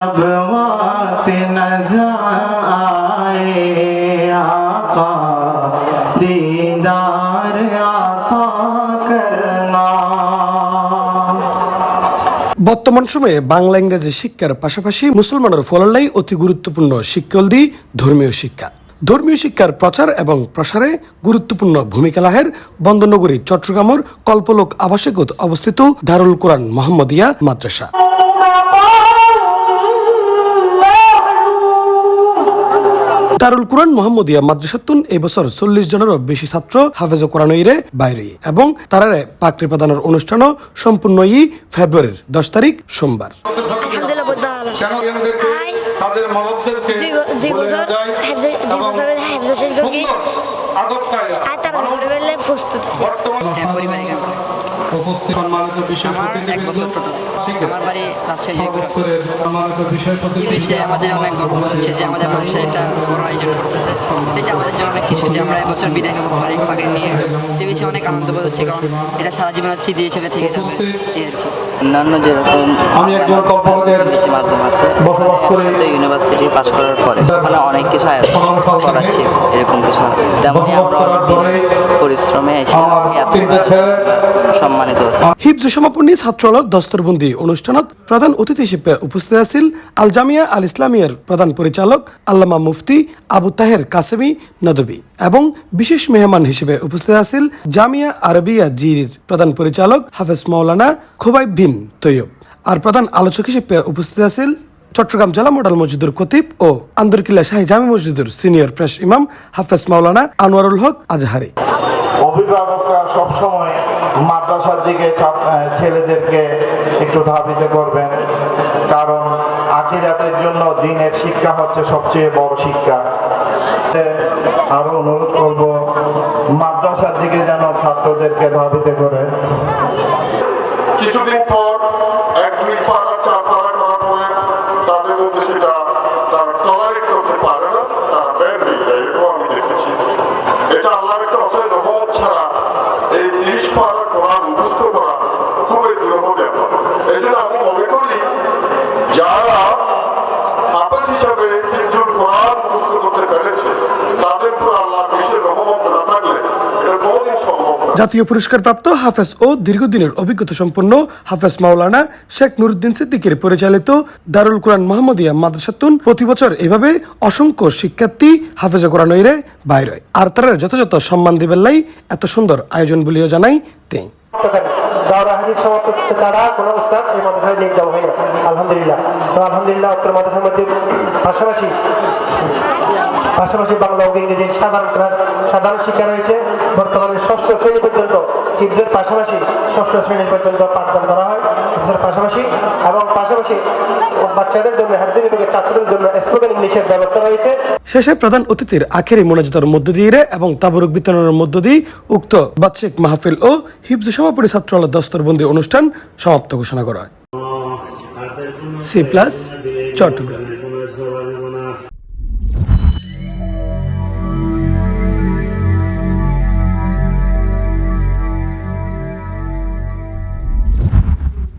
अब वक्त नज़र आए आका दीदार आता करना। বর্তমান সময়ে বাংলা ইংরেজি শিক্ষার পাশাপাশি মুসলমানের ফলালাই অতি গুরুত্বপূর্ণ শিক্ষালদি ধর্মীয় শিক্ষা। ধর্মীয় শিক্ষার প্রচার এবং প্রসারে গুরুত্বপূর্ণ ভূমিকা রাখের বন্দরনগরী চট্টগ্রামের কল্পলোক আবাসিকত অবস্থিত দারুল কোরআন মোহাম্মদিয়া মাদ্রাসা। দারুল কোরআন মোহাম্মদিয়া মাদ্রাসাতুন এই বছর 40 জনেরও বেশি ছাত্র হাফেজ কোরআনইরে বাইরে এবং তারারে পাকড়ি প্রদানের অনুষ্ঠানও সম্পূর্ণ ফেব্রুয়ারির 10 তারিখ সোমবার। আমার বাড়ি রাজশাহী। আমাদের অনেক গর্ব হচ্ছে যে আমাদের বাসায় এটা বড় আয়োজন করতেছে, যেটা আমাদের জন্য অনেক কিছু, যে আমরা এবছর বিদায় নেবো পাখি নিয়ে, যে বেশি অনেক আনন্দ বোধ হচ্ছে, কারণ এটা সারা জীবনের স্মৃতি হিসেবে থেকে যাবে। এই আর কি। অন্যান্য যেরকম মাধ্যম আছে, ইউনিভার্সিটি পাস করার পরে ওখানে অনেক কিছু স্কলারশিপ এরকম কিছু আছে, তেমনি আমরা পরিশ্রমে এসে সম্মানিত। হিফজ সমাপনী ছাত্রালয় দস্তরবন্দি অনুষ্ঠানত প্রধান অতিথি হিসেবে উপস্থিত আছিল আল জামিয়া আল ইসলামিয়ার প্রধান পরিচালক আল্লামা মুফতি আবু তাহের কাসেমি নদভী এবং বিশেষ মেহমান হিসেবে উপস্থিত আছিল জামিয়া আরবিয়া জিরির প্রধান পরিচালক হাফেজ মাওলানা খুবাইব বিন তৈয়ব। আর প্রধান আলোচক হিসেবে উপস্থিত আছিল চট্টগ্রাম জেলা মডেল মসজিদের খতিব ও আন্দরকিল্লা শাহী জামি মসজিদের সিনিয়র প্রেস ইমাম হাফেজ মাওলানা আনোয়ারুল হক আজহারি। অভিভাবকরা সবসময় মাদ্রাসার দিকে ছেলেদেরকে একটু ধাবিত করবেন, কারণ আখিরাতের জন্য দিনের শিক্ষা হচ্ছে সবচেয়ে বড় শিক্ষা। আরো অনুরোধ করব মাদ্রাসার দিকে যেন ছাত্রদেরকে ধাবিত করে। কিছুদিন পর 1-2 পারা 4 পারা করার পরে তাদের মধ্যে সেটা তারা টলারেট করতে পারে না, তারা ব্যান দিয়ে দেয়, এরকম আমি দেখেছি। এটা আল্লাহর একটা অসীম রহমত ছাড়া এই 30 পারা কোরআন মুখস্থ করা খুবই দুরূহ ব্যাপার। এই জন্য আমি মনে করি যারা হাফেজ হিসাবে 3 জন কোরআন মুখস্থ করতে পেরেছে তাদের উপর আল্লাহর বিশেষ রহমত না থাকলে এটা কোনোদিন সম্ভব না। জাতীয় পুরস্কার প্রাপ্ত হাফেজ ও দীর্ঘদিনের অভিজ্ঞতা সম্পন্ন হাফেজ মাওলানা শেখ নুরুদ্দিন সিদ্দিকের পরিচালিত দারুল কোরআন মোহাম্মদিয়া মাদ্রাসাতুন প্রতি বছর এভাবে অসংখ্য শিক্ষার্থী হাফেজ কোরআনইরে বাইরে আর তারা যথাযথ সম্মান দিবেন লাই এত সুন্দর আয়োজন বলিও জানাই তিনি। আলহামদুলিল্লাহ মধ্যে পাশাপাশি বাংলা ও ইংরেজি সাধারণ শিক্ষা রয়েছে। বর্তমানে 6ষ্ঠ শ্রেণী পর্যন্ত হিফজের পাশাপাশি 6ষ্ঠ শ্রেণী পর্যন্ত পাঠদান করা হয় হিফজের পাশাপাশি, এবং পাশাপাশি বাচ্চাদের জন্য হাফজি বিভাগের ছাত্রদের জন্য স্পোকেন ইংলিশের ব্যবস্থা রয়েছে। শেষে প্রধান অতিথির আখেরি মোনাজাতের মধ্য দিয়ে এবং তাবরুক বিতরণের মধ্য দিয়ে উক্ত বার্ষিক মাহফিল ও হিফজ সমাপনী ছাত্রালয় দস্তরবন্দি অনুষ্ঠান সমাপ্ত ঘোষণা করা হয়। C+ চট্টগ্রাম।